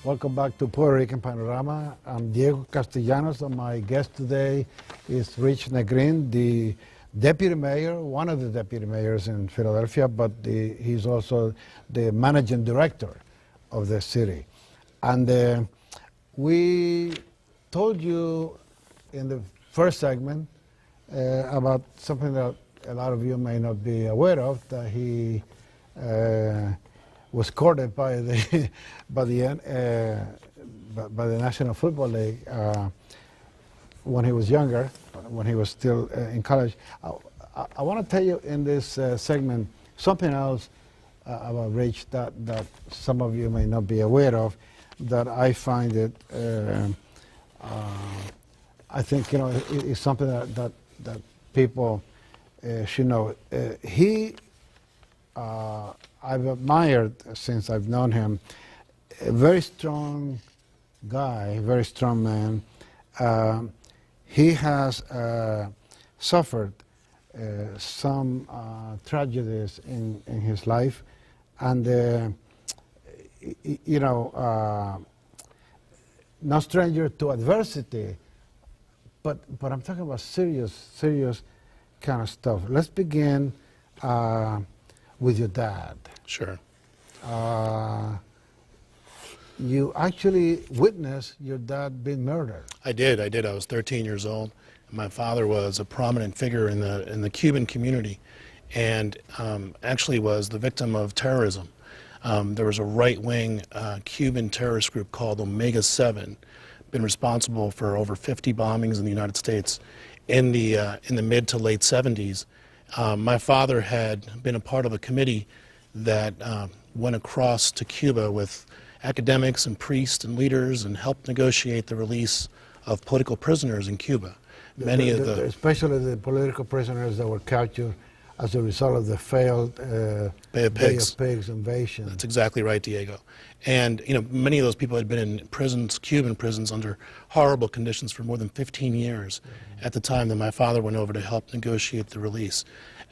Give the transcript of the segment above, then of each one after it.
Welcome back to Puerto Rican Panorama. I'm Diego Castellanos, and my guest today is Rich Negrin, the deputy mayor, one of the deputy mayors in Philadelphia, but he's also the managing director of the city. And we told you in the first segment about something that a lot of you may not be aware of, that he was courted by the National Football League when he was younger, when he was still in college. I want to tell you in this segment something else about Rich that some of you may not be aware of, that I find it, I think, you know, it's something that people should know. I've admired since I've known him, a very strong guy, very strong man. He has suffered some tragedies in his life, and you know, no stranger to adversity, but I'm talking about serious kind of stuff. Let's begin with your dad. Sure. You actually witnessed your dad being murdered. I did. I was 13 years old. My father was a prominent figure in the Cuban community, and actually was the victim of terrorism. There was a right-wing Cuban terrorist group called Omega 7, been responsible for over 50 bombings in the United States in the mid to late 70s. My father had been a part of a committee that went across to Cuba with academics and priests and leaders and helped negotiate the release of political prisoners in Cuba. Especially the political prisoners that were captured as a result of the failed Bay of Pigs invasion. That's exactly right, Diego. And you know, many of those people had been in prisons, Cuban prisons, under horrible conditions for more than 15 years at the time that my father went over to help negotiate the release.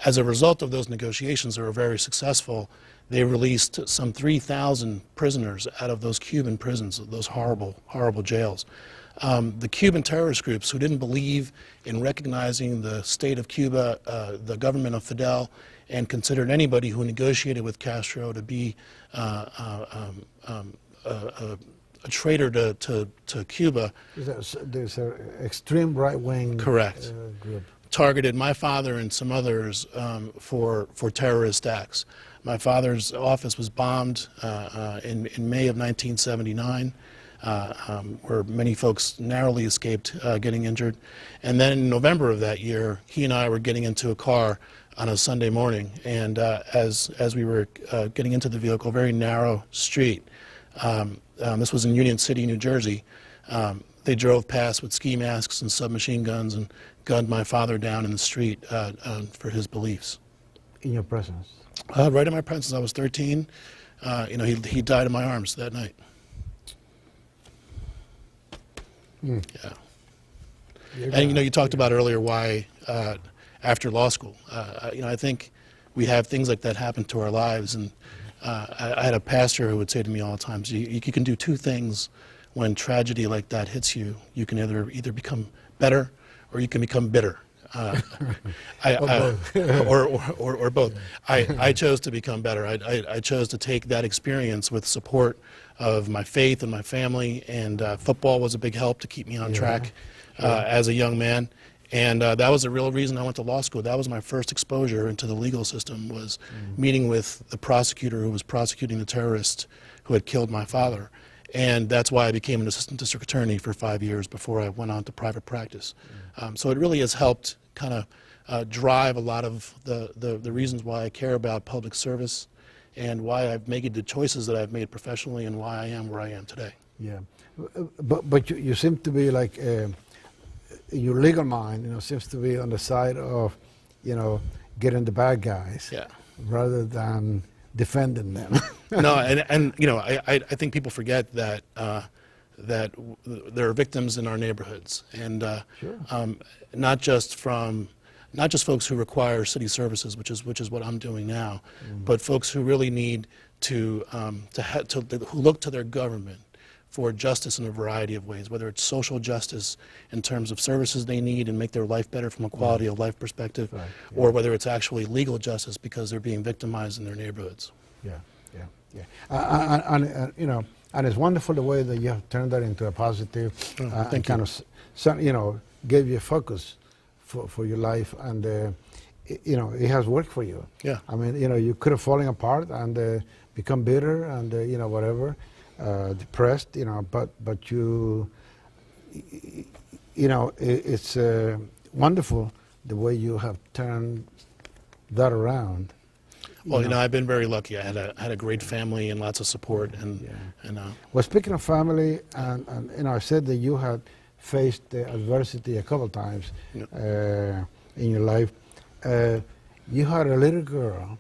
As a result of those negotiations, they were very successful. They released some 3,000 prisoners out of those Cuban prisons, those horrible, horrible jails. The Cuban terrorist groups, who didn't believe in recognizing the state of Cuba, the government of Fidel, and considered anybody who negotiated with Castro to be a traitor to Cuba. There's an extreme right-wing Correct. Group. Targeted my father and some others for terrorist acts. My father's office was bombed in May of 1979. Where many folks narrowly escaped getting injured. And then in November of that year, he and I were getting into a car on a Sunday morning, and as we were getting into the vehicle, a very narrow street, this was in Union City, New Jersey, they drove past with ski masks and submachine guns and gunned my father down in the street for his beliefs. In your presence? Right in my presence. I was 13. You know, he died in my arms that night. Yeah. And you know, you talked about earlier why after law school, you know, I think we have things like that happen to our lives, and I had a pastor who would say to me all the time, you can do two things when tragedy like that hits you. You can either become better or you can become bitter. Or both. I chose to become better. I chose to take that experience with support of my faith and my family, and football was a big help to keep me on track as a young man. And that was the real reason I went to law school. That was my first exposure into the legal system, was meeting with the prosecutor who was prosecuting the terrorist who had killed my father. And that's why I became an assistant district attorney for 5 years before I went on to private practice. So it really has helped kind of drive a lot of the reasons why I care about public service and why I've made the choices that I've made professionally and why I am where I am today. Yeah, but you seem to be like, your legal mind, you know, seems to be on the side of, you know, getting the bad guys, rather than defending them. No, and you know, I think people forget that that there are victims in our neighborhoods, and not just folks who require city services, which is what I'm doing now, but folks who really need who look to their government for justice in a variety of ways, whether it's social justice in terms of services they need and make their life better from a quality of life perspective, Right, or whether it's actually legal justice because they're being victimized in their neighborhoods. Yeah, yeah, yeah. You know, and it's wonderful the way that you have turned that into a positive, Thank and kind of, you know, gave you a focus for your life, and you know, it has worked for you. Yeah. I mean, you know, you could have fallen apart and become bitter and you know, whatever, depressed, you know, but you know, it's wonderful the way you have turned that around. Well, you know, I've been very lucky. I had a great family and lots of support, and Well, speaking of family, and you know, I said that you had faced the adversity a couple times in your life. You had a little girl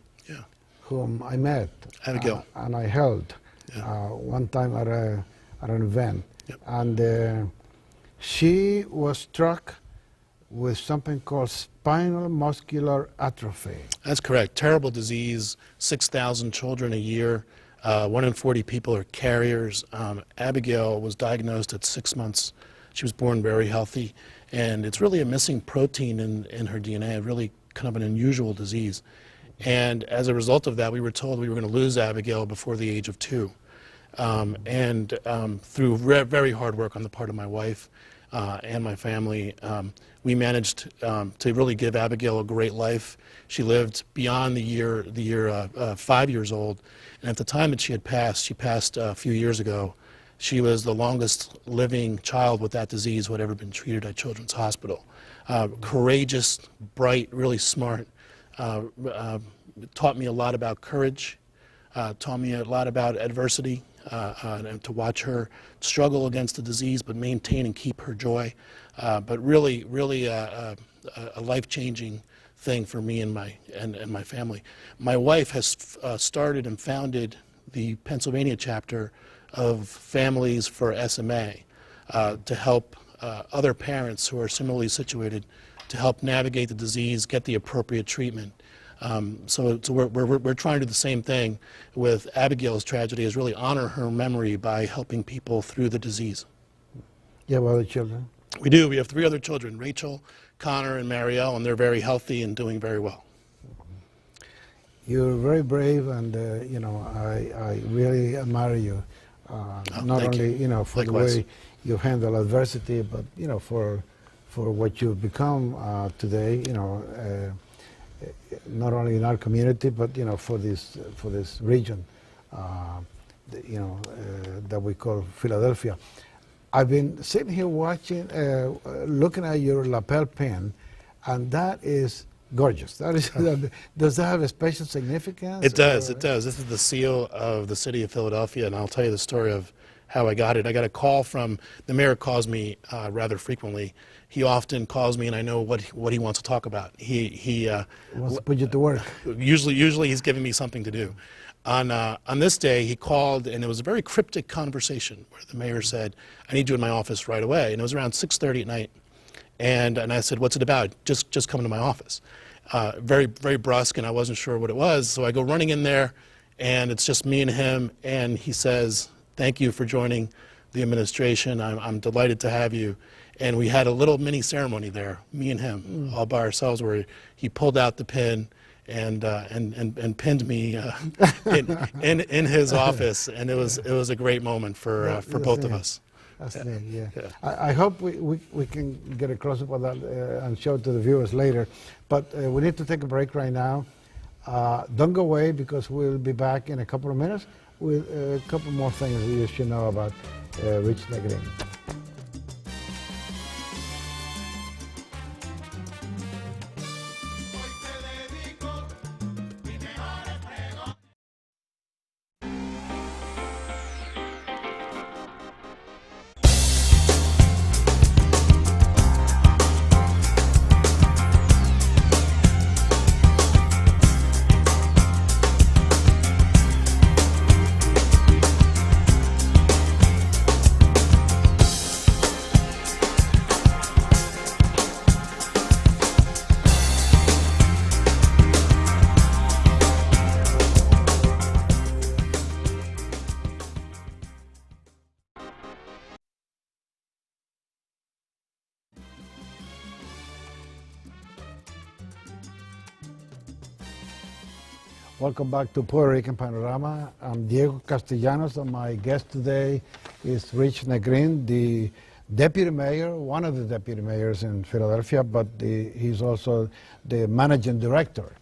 whom I met, Abigail, and I held one time at an event, and she was struck with something called spinal muscular atrophy. That's correct. Terrible disease. 6,000 children a year. 1 in 40 people are carriers. Abigail was diagnosed at 6 months. She was born very healthy, and it's really a missing protein in her DNA, really kind of an unusual disease. And as a result of that, we were told we were going to lose Abigail before the age of 2. Through very hard work on the part of my wife and my family, we managed to really give Abigail a great life. She lived beyond the year 5 years old, and at the time that she passed a few years ago. She was the longest living child with that disease who had ever been treated at Children's Hospital. Courageous, bright, really smart, taught me a lot about courage, taught me a lot about adversity, and to watch her struggle against the disease but maintain and keep her joy. But really a life-changing thing for me and my family. My wife has started and founded the Pennsylvania chapter of Families for SMA to help other parents who are similarly situated to help navigate the disease, get the appropriate treatment. So we're trying to do the same thing with Abigail's tragedy, is really honor her memory by helping people through the disease. You have other children? We do. We have 3 other children, Rachel, Connor, and Marielle, and they're very healthy and doing very well. You're very brave, and you know, I really admire you. Not only you know, for Likewise. the way you handle adversity, but you know, for what you've become today. You know, not only in our community, but you know, for this region, you know, that we call Philadelphia. I've been sitting here watching, looking at your lapel pin, and that is gorgeous. That is. Does that have a special significance? It does. It does. This is the seal of the city of Philadelphia, and I'll tell you the story of how I got it. I got a call from the mayor. Calls me rather frequently. He often calls me, and I know what he wants to talk about. He wants to put you to work. Usually he's giving me something to do. On this day, he called, and it was a very cryptic conversation where the mayor said, "I need you in my office right away." And it was around 6:30 at night, and I said, "What's it about?" Just come to my office. Very brusque, and I wasn't sure what it was. So I go running in there, and it's just me and him. And he says, "Thank you for joining the administration. I'm delighted to have you." And we had a little mini ceremony there, me and him, all by ourselves, where he pulled out the pin and pinned me in his office, and it was a great moment for both of us. That's neat, yeah. I hope we can get a close-up of that and show it to the viewers later. But we need to take a break right now. Don't go away, because we'll be back in a couple of minutes with a couple more things that you should know about Richard Negrin. Welcome back to Puerto Rican Panorama. I'm Diego Castellanos, and my guest today is Rich Negrin, the deputy mayor, one of the deputy mayors in Philadelphia, but he's also the managing director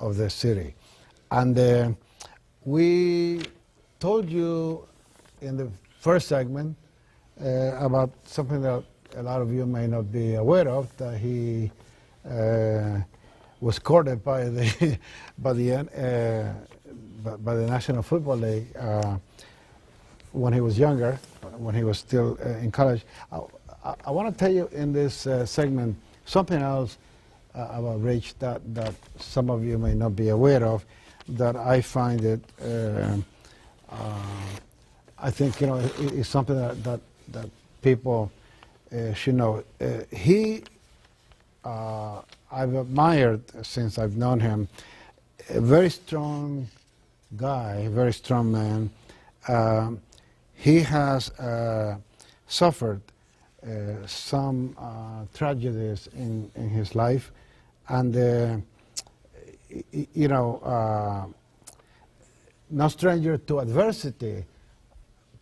of the city. And we told you in the first segment about something that a lot of you may not be aware of, that he was courted by the by the National Football League when he was younger, when he was still in college. I want to tell you in this segment something else about Rich that some of you may not be aware of, that I find it, I think, it's something that people should know. I've admired, since I've known him, a very strong guy, a very strong man. He has suffered some tragedies in his life, and no stranger to adversity,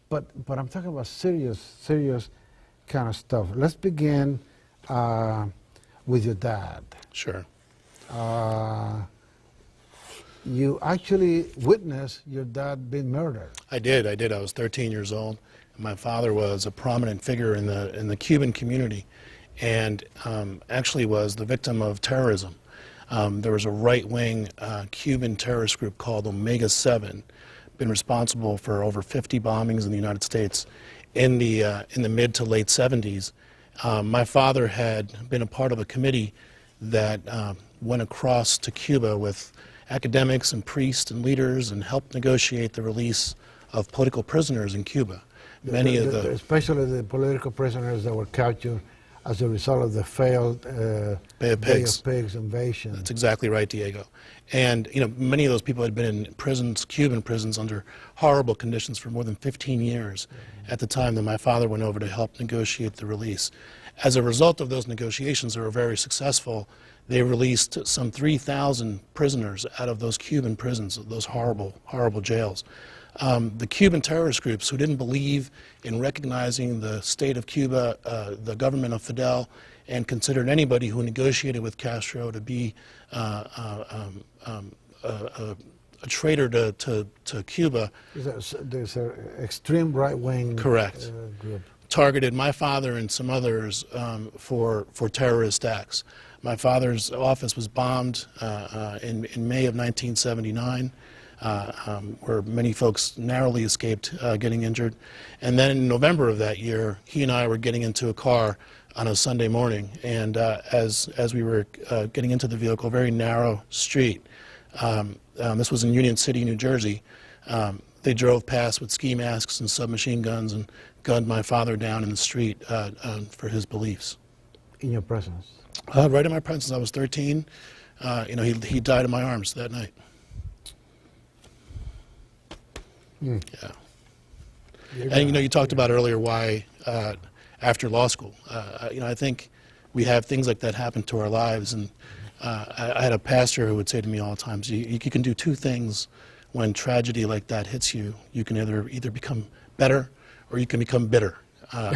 but I'm talking about serious kind of stuff. Let's begin with your dad. Sure. You actually witnessed your dad being murdered. I did. I was 13 years old. My father was a prominent figure in the Cuban community, and actually was the victim of terrorism. There was a right-wing Cuban terrorist group called Omega 7, been responsible for over 50 bombings in the United States in the mid to late 70s. My father had been a part of a committee that went across to Cuba with academics and priests and leaders and helped negotiate the release of political prisoners in Cuba. Especially the political prisoners that were captured as a result of the failed Bay of Pigs invasion. That's exactly right, Diego. And many of those people had been in prisons, Cuban prisons, under horrible conditions for more than 15 years at the time that my father went over to help negotiate the release. As a result of those negotiations, they were very successful. They released some 3,000 prisoners out of those Cuban prisons, those horrible, horrible jails. The Cuban terrorist groups, who didn't believe in recognizing the state of Cuba, the government of Fidel, and considered anybody who negotiated with Castro to be a traitor to Cuba. There's an extreme right-wing Correct. Group. Targeted my father and some others for terrorist acts. My father's office was bombed in May of 1979. Where many folks narrowly escaped getting injured. And then in November of that year, he and I were getting into a car on a Sunday morning, and as we were getting into the vehicle, a very narrow street, this was in Union City, New Jersey, they drove past with ski masks and submachine guns and gunned my father down in the street for his beliefs. In your presence? Right in my presence. I was 13. He died in my arms that night. Yeah. And you talked about earlier why after law school, I think we have things like that happen to our lives, and I had a pastor who would say to me all the time, you can do two things when tragedy like that hits you. You can either become better or you can become bitter. Or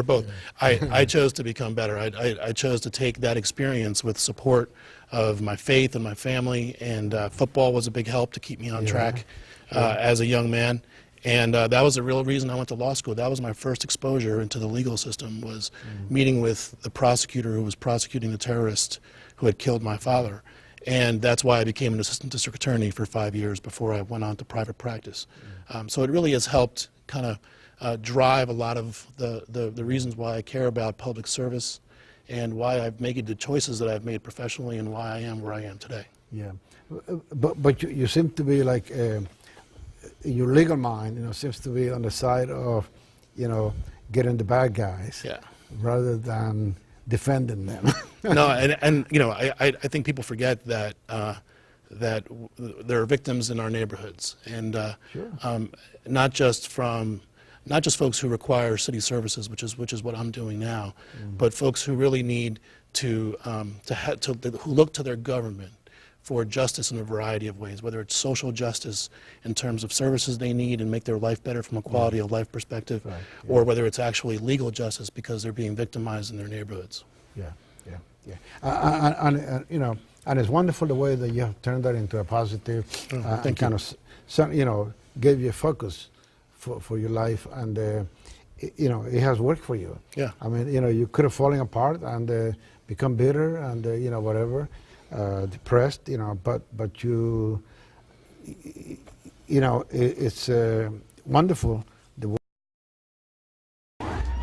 both. I chose to become better. I chose to take that experience with support of my faith and my family, and football was a big help to keep me on track as a young man. And that was the real reason I went to law school. That was my first exposure into the legal system, was meeting with the prosecutor who was prosecuting the terrorist who had killed my father. And that's why I became an assistant district attorney for 5 years before I went on to private practice. So it really has helped kind of drive a lot of the reasons why I care about public service and why I've made the choices that I've made professionally and why I am where I am today. Yeah, but you seem to be like, your legal mind, seems to be on the side of, getting the bad guys, rather than defending them. No, and I think people forget that that there are victims in our neighborhoods, and not just folks who require city services, which is what I'm doing now, but folks who really need who look to their government for justice in a variety of ways, whether it's social justice in terms of services they need and make their life better from a quality of life perspective, Right, or whether it's actually legal justice because they're being victimized in their neighborhoods. Yeah, yeah, yeah. You know, and it's wonderful the way that you have turned that into a positive and kind of, you know, gave you a focus for your life, and you know, it has worked for you. Yeah. I mean, you know, you could have fallen apart and become bitter and you know, whatever, depressed, you know, but you know, it's wonderful.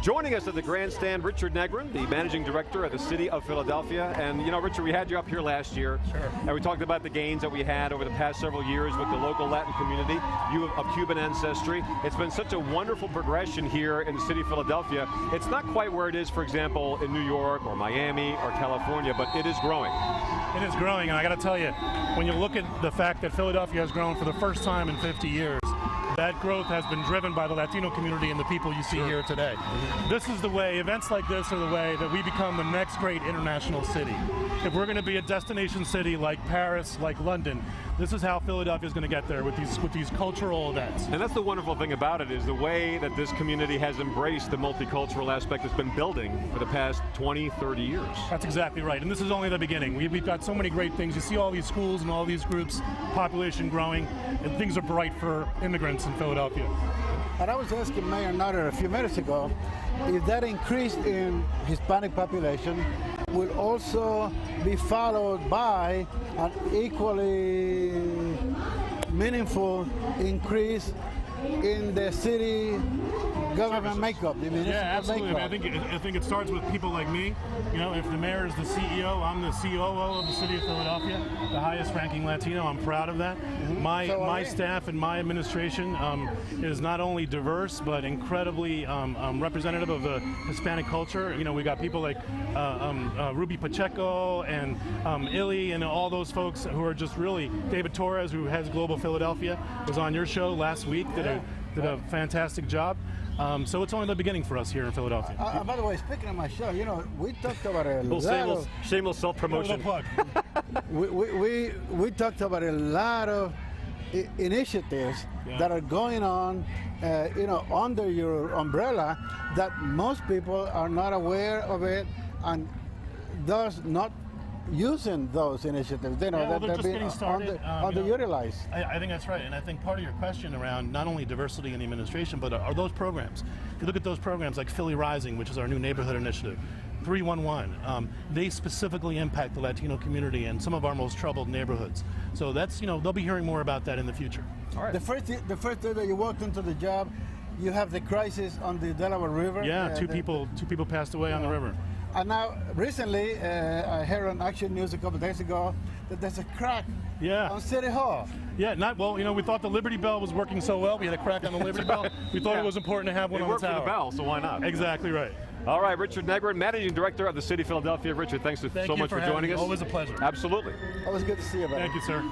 Joining us at the grandstand, Richard Negrin, the managing director of the City of Philadelphia. And you know, Richard, we had you up here last year. Sure. And we talked about the gains that we had over the past several years with the local Latin community, you of Cuban ancestry. It's been such a wonderful progression here in the city of Philadelphia. It's not quite where it is, for example, in New York or Miami or California, but it is growing. It is growing, and I got to tell you, when you look at the fact that Philadelphia has grown for the first time in 50 years, that growth has been driven by the Latino community and the people you see here today. This is the way, events like this are the way that we become the next great international city. If we're going to be a destination city like Paris, like London, this is how Philadelphia is going to get there with these cultural events. And that's the wonderful thing about it, is the way that this community has embraced the multicultural aspect that's been building for the past 20, 30 years. That's exactly right, and this is only the beginning. We've got so many great things. You see all these schools and all these groups, population growing, and things are bright for immigrants in Philadelphia. And I was asking Mayor Nutter a few minutes ago if that increase in Hispanic population will also be followed by an equally meaningful increase in the city government makeup, the municipal Yeah, absolutely. makeup. I think it starts with people like me. You know, if the mayor is the CEO, I'm the COO of the city of Philadelphia, the highest ranking Latino. I'm proud of that. My staff and my administration is not only diverse but incredibly representative of the Hispanic culture. You know, we got people like Ruby Pacheco and Illy and all those folks who are just really, David Torres, who heads Global Philadelphia, was on your show last week, did a fantastic job. So it's only the beginning for us here in Philadelphia. By the way, speaking of my show, you know, we talked about a lot of Shameless self-promotion. Plug. we talked about a lot of initiatives that are going on, you know, under your umbrella that most people are not aware of it and thus not using those initiatives. You know, Yeah, well, that they're they're just being getting started. underutilized. I think that's right, and I think part of your question around not only diversity in the administration, but are those programs. If you look at those programs like Philly Rising, which is our new neighborhood initiative, 311, they specifically impact the Latino community in some of our most troubled neighborhoods. So that's, you know, they'll be hearing more about that in the future. All right. The first day that you walked into the job, you have the crisis on the Delaware River. Yeah, two people passed away on the river. And now, recently, I heard on Action News a couple of days ago that there's a crack on City Hall. Yeah, well, you know, we thought the Liberty Bell was working so well. We had a crack on the Liberty Bell. We thought it was important to have one It on the worked for tower. the bell, so why not? Exactly right. All right, Richard Negrin, Managing Director of the City of Philadelphia. Richard, thanks so much for joining us. Always a pleasure. Absolutely. Always good to see you, buddy. Thank you, sir.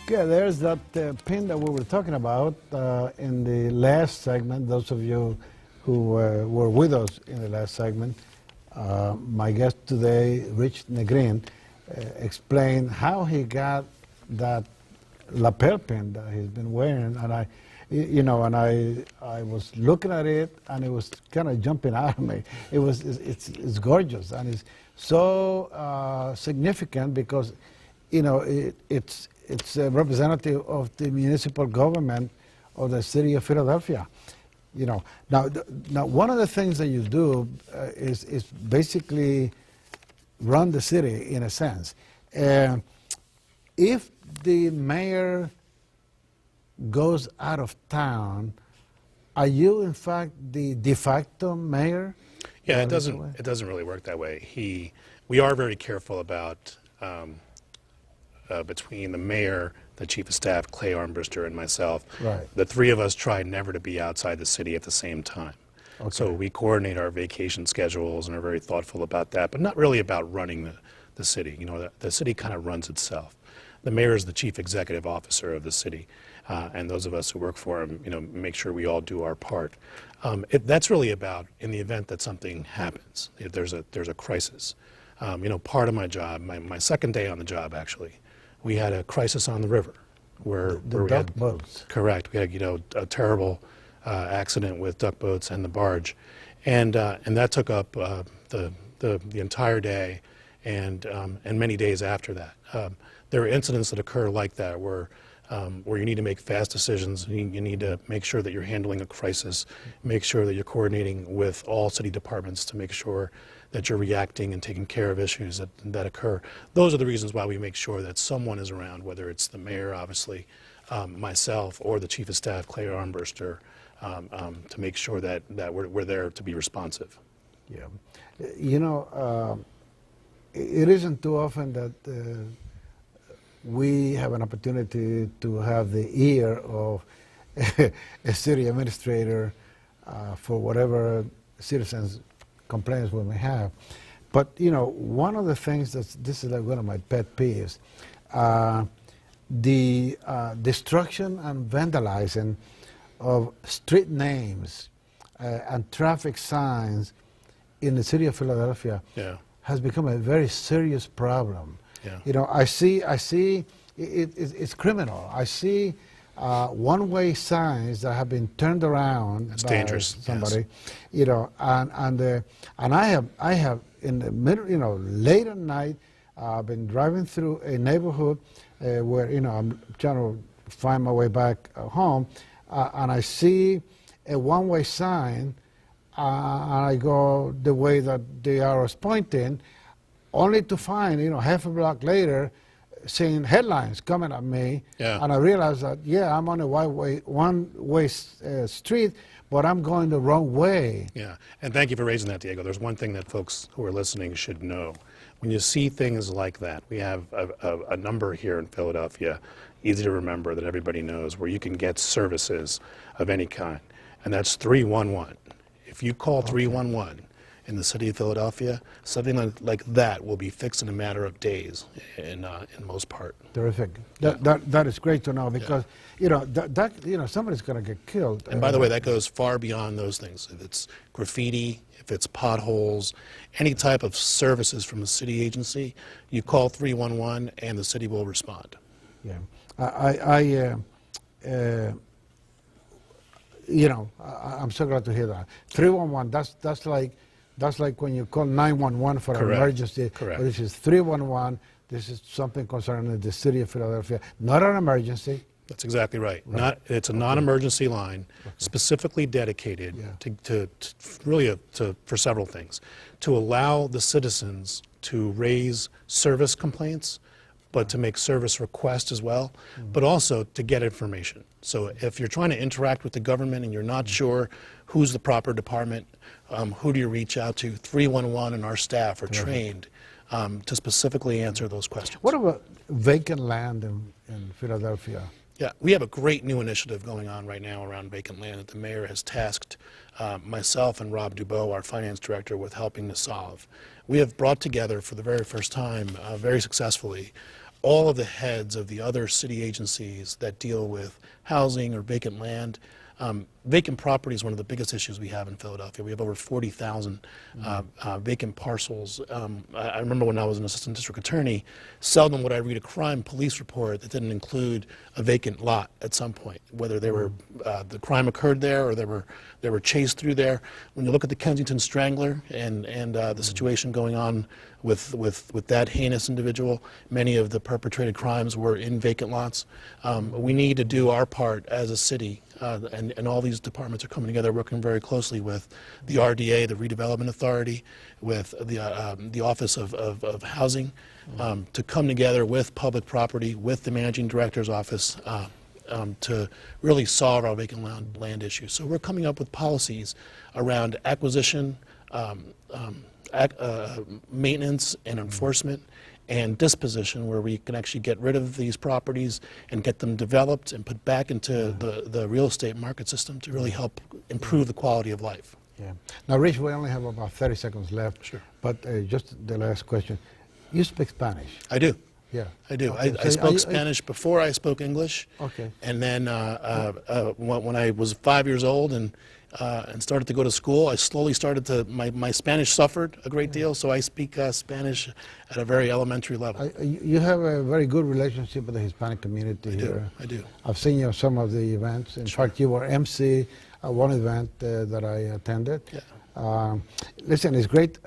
Yeah, there's that pin that we were talking about in the last segment. Those of you who were with us in the last segment, my guest today, Rich Negrin, explained how he got that lapel pin that he's been wearing, and I was looking at it, and it was kind of jumping out of me. It's gorgeous, and it's so significant because, you know, it's a representative of the municipal government of the city of Philadelphia. You know, now one of the things that you do is basically run the city in a sense. If the mayor goes out of town, are you in fact the de facto mayor? Yeah, Or it is that way? doesn't really work that way. We are very careful about between the mayor, the chief of staff, Clay Armbruster, and myself. Right. The three of us try never to be outside the city at the same time. Okay. So we coordinate our vacation schedules and are very thoughtful about that, but not really about running the city. You know, the city kind of runs itself. The mayor is the chief executive officer of the city, and those of us who work for him, you know, make sure we all do our part. That's really about in the event that something happens, if there's a crisis. You know, part of my job, my second day on the job actually, we had a crisis on the river where The we duck had, boats. correct, we had, you know, a terrible accident with duck boats and the barge, and that took up the entire day and many days after that. There are incidents that occur like that where you need to make fast decisions. You need to make sure that you're handling a crisis, make sure that you're coordinating with all city departments to make sure that you're reacting and taking care of issues that occur. Those are the reasons why we make sure that someone is around, whether it's the mayor, obviously, myself, or the chief of staff, Clay Armbruster, to make sure that we're there to be responsive. Yeah. You know, it isn't too often that we have an opportunity to have the ear of a city administrator for whatever citizens' complaints we may have. But, you know, one of the things this is like one of my pet peeves, the destruction and vandalizing of street names and traffic signs in the city of Philadelphia Yeah. has become a very serious problem. Yeah. You know, I see it's criminal. I see one-way signs that have been turned around It's by dangerous, somebody, yes. you know, and I have in the middle, you know, late at night, been driving through a neighborhood where, you know, I'm trying to find my way back home, and I see a one-way sign, and I go the way that the arrow is pointing, only to find, you know, half a block later, seeing headlines coming at me, Yeah. and I realize that, yeah, I'm on a one-way street, but I'm going the wrong way. Yeah, and thank you for raising that, Diego. There's one thing that folks who are listening should know. When you see things like that, we have a number here in Philadelphia, easy to remember, that everybody knows, where you can get services of any kind, and that's 311. If you call 311 in the city of Philadelphia, something like that will be fixed in a matter of days in most part. Terrific. That is great to know, because you know that you know, somebody's going to get killed. And by the way, that goes far beyond those things. If it's graffiti, if it's potholes, any type of services from a city agency, you call 311 and the city will respond. Yeah, you know, I'm so glad to hear that. 311. That's like when you call 911 for an Correct. emergency. Correct. But this is 311. This is something concerning the city of Philadelphia, not an emergency. That's exactly right. It's a non-emergency line specifically dedicated for several things. To allow the citizens to raise service complaints, but to make service requests as well, but also to get information. So if you're trying to interact with the government and you're not sure who's the proper department, who do you reach out to, 311 and our staff are trained to specifically answer those questions. What about vacant land in Philadelphia? Yeah, we have a great new initiative going on right now around vacant land that the mayor has tasked myself and Rob Dubow, our finance director, with helping to solve. We have brought together for the very first time, very successfully, all of the heads of the other city agencies that deal with housing or vacant land. Vacant property is one of the biggest issues we have in Philadelphia. We have over 40,000 vacant parcels. I remember when I was an assistant district attorney, seldom would I read a crime police report that didn't include a vacant lot at some point, whether they were the crime occurred there or they were chased through there. When you look at the Kensington Strangler and the situation going on with that heinous individual, many of the perpetrated crimes were in vacant lots. We need to do our part as a city, and all these departments are coming together, working very closely with the RDA, the Redevelopment Authority, with the Office of Housing, to come together with public property, with the Managing Director's Office, to really solve our vacant land issue. So we're coming up with policies around acquisition, maintenance and enforcement, and disposition, where we can actually get rid of these properties and get them developed and put back into the real estate market system to really help improve the quality of life. Yeah. Now, Rich, we only have about 30 seconds left. Sure. But just the last question. You speak Spanish? I do. Yeah. I do. Okay. I spoke Spanish before I spoke English. Okay. And then when I was 5 years old and started to go to school, I slowly started to, my Spanish suffered a great deal, so I speak Spanish at a very elementary level. You have a very good relationship with the Hispanic community here. I do. I've seen you at some of the events. In fact, you were MC at one event that I attended. Yeah. Listen, it's great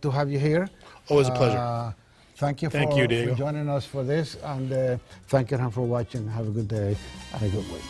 to have you here. Always a pleasure. Thank you Thank you, Diego. for joining us for this, and thank you for watching. Have a good day and a good week.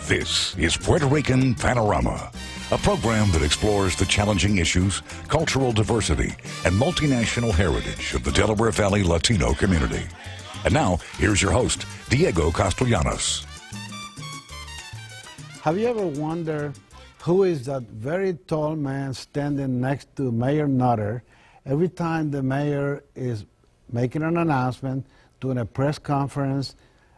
This is Puerto Rican Panorama, a program that explores the challenging issues, cultural diversity, and multinational heritage of the Delaware Valley Latino community. And now, here's your host, Diego Castellanos. Have you ever wondered who is that very tall man standing next to Mayor Nutter every time the mayor is making an announcement, doing a press conference,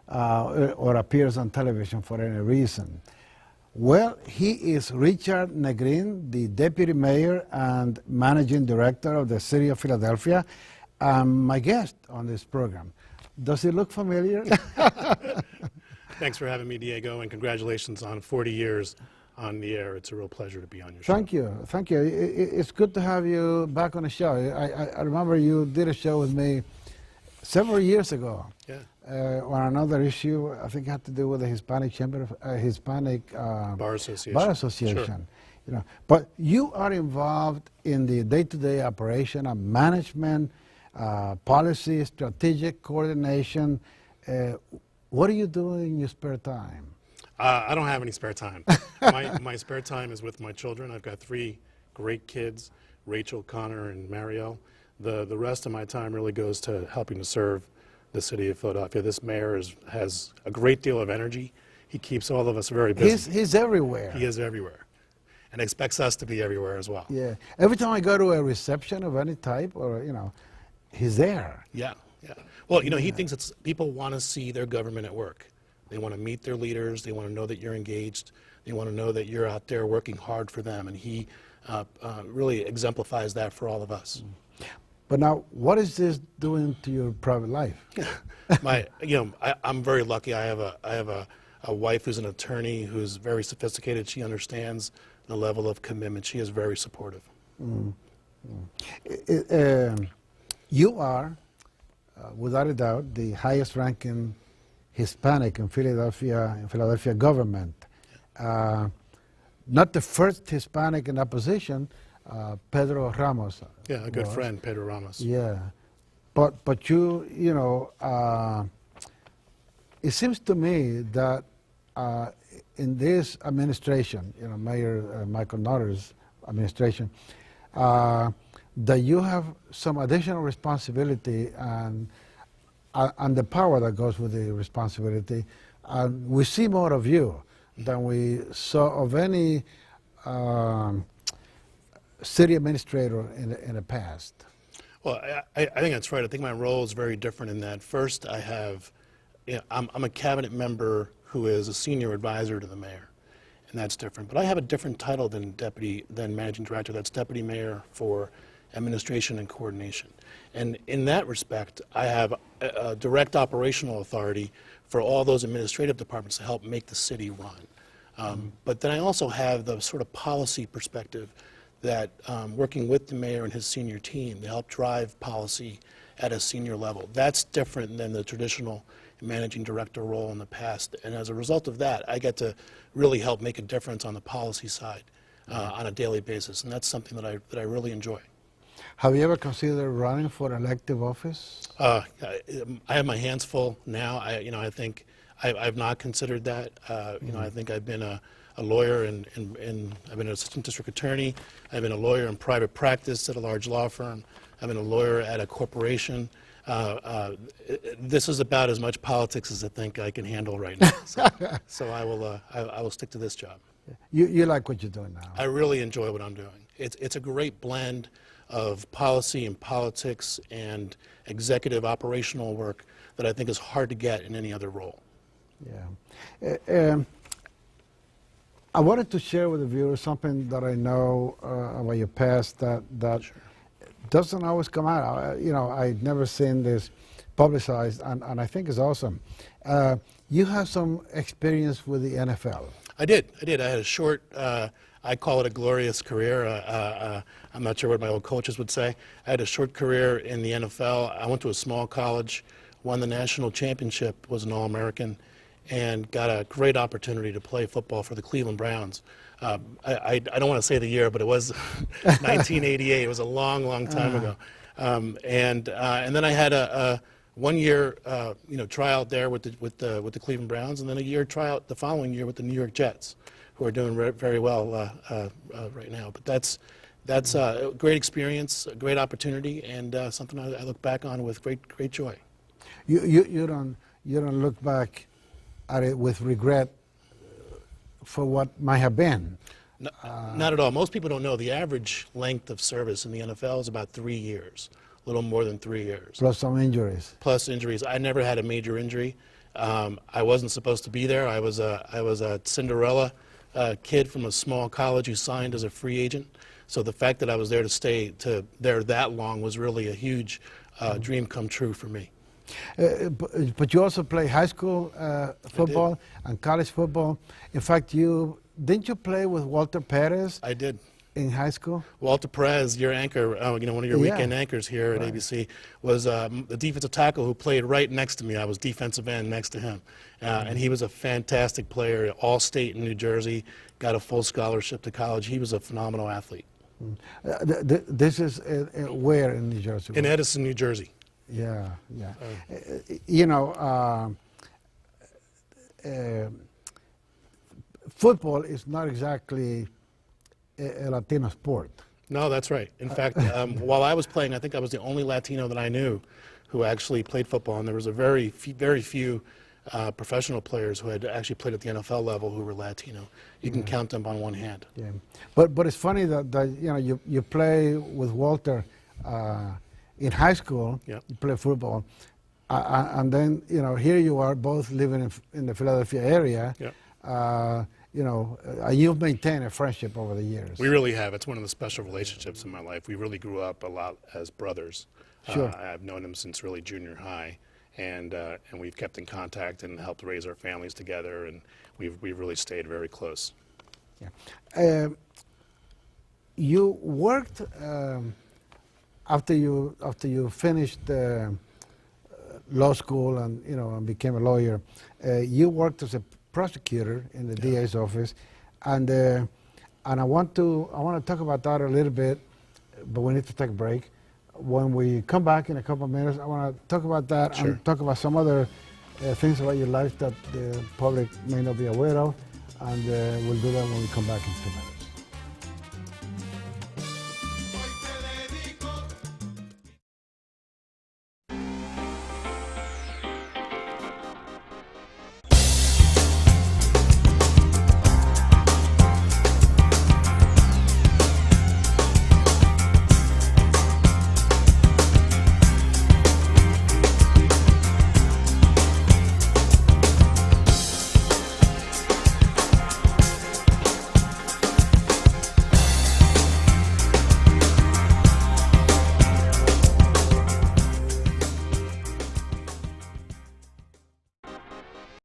or appears on television for any reason? Well, he is Richard Negrin, the Deputy Mayor and Managing Director of the City of Philadelphia, my guest on this program. Does he look familiar? Thanks for having me, Diego, and congratulations on 40 years on the air. It's a real pleasure to be on your show. Thank you. Thank you. It's good to have you back on the show. I remember you did a show with me several years ago. Yeah. On another issue, I think it had to do with the Hispanic Chamber of Hispanic Bar Association. Bar Association. Sure. You know, but you are involved in the day-to-day operation of management, policy, strategic coordination. What do you do in your spare time? I don't have any spare time. My spare time is with my children. I've got 3 great kids, Rachel, Connor, and Marielle. The rest of my time really goes to helping to serve the city of Philadelphia. This mayor has a great deal of energy. He keeps all of us very busy. He's everywhere. He is everywhere, and expects us to be everywhere as well. Yeah. Every time I go to a reception of any type, or he's there. Yeah, yeah. Well, he thinks it's people want to see their government at work. They want to meet their leaders. They want to know that you're engaged. They want to know that you're out there working hard for them, and he really exemplifies that for all of us. But now, what is this doing to your private life? I'm very lucky. I have a wife who's an attorney who's very sophisticated. She understands the level of commitment. She is very supportive. You are, without a doubt, the highest-ranking Hispanic in Philadelphia government. Not the first Hispanic in opposition. Pedro Ramos. Yeah, a good friend, Pedro Ramos. Yeah, but it seems to me that in this administration, Mayor Michael Nutter's administration, that you have some additional responsibility and the power that goes with the responsibility. And we see more of you than we saw of any city administrator in the past. Well, I think that's right. I think my role is very different in that first I have I'm a cabinet member who is a senior advisor to the mayor, and that's different. But I have a different title than managing director. That's deputy mayor for administration and coordination. And in that respect, I have a direct operational authority for all those administrative departments to help make the city run. But then I also have the sort of policy perspective that working with the mayor and his senior team to help drive policy at a senior level. That's different than the traditional managing director role in the past. And as a result of that, I get to really help make a difference on the policy side on a daily basis. And that's something that I really enjoy. Have you ever considered running for elective office? I have my hands full now. I think I've not considered that. I think I've been a lawyer and I've been an assistant district attorney. I've been a lawyer in private practice at a large law firm. I've been a lawyer at a corporation. This is about as much politics as I think I can handle right now. So I will stick to this job. You like what you're doing now? I really enjoy what I'm doing. It's a great blend of policy and politics and executive operational work that I think is hard to get in any other role. Yeah. I wanted to share with the viewers something that I know about your past that Sure. doesn't always come out. I've never seen this publicized, and I think it's awesome. You have some experience with the NFL. I did. I had a short, I call it a glorious career. I'm not sure what my old coaches would say. I had a short career in the NFL. I went to a small college, won the national championship, was an All-American, and got a great opportunity to play football for the Cleveland Browns. I don't want to say the year, but it was 1988. It was a long, long time ago. And then I had a 1 year tryout there with the Cleveland Browns, and then a year tryout the following year with the New York Jets, who are doing very well right now. But that's a great experience, a great opportunity, and something I look back on with great joy. You don't look back at it with regret for what might have been. Not at all. Most people don't know the average length of service in the NFL is about 3 years, a little more than 3 years. Plus some injuries. Plus injuries. I never had a major injury. I wasn't supposed to be there. I was a Cinderella kid from a small college who signed as a free agent. So the fact that I was there to stay there that long was really a huge dream come true for me. But you also play high school football and college football. In fact, didn't you play with Walter Perez? I did. In high school? Walter Perez, your anchor, one of your weekend anchors here at ABC, was the defensive tackle who played right next to me. I was defensive end next to him. And he was a fantastic player, all-state in New Jersey, got a full scholarship to college. He was a phenomenal athlete. This is where in New Jersey? In Edison, New Jersey. Yeah. Football is not exactly a Latino sport. No, that's right. In fact, while I was playing, I think I was the only Latino that I knew who actually played football, and there was a very few professional players who had actually played at the NFL level who were Latino. You can count them on one hand. Yeah, but it's funny that you play with Walter in high school. Yep. You play football, and then here you are both living in the Philadelphia area. Yep. You've maintained a friendship over the years. We really have. It's one of the special relationships in my life. We really grew up a lot as brothers. Sure. I've known him since really junior high, and we've kept in contact and helped raise our families together, and we've really stayed very close. Yeah. You worked after you finished law school and became a lawyer. You worked as a prosecutor in the DA's office, and I want to talk about that a little bit, but we need to take a break. When we come back in a couple of minutes, I want to talk about that and talk about some other things about your life that the public may not be aware of, and we'll do that when we come back in 2 minutes.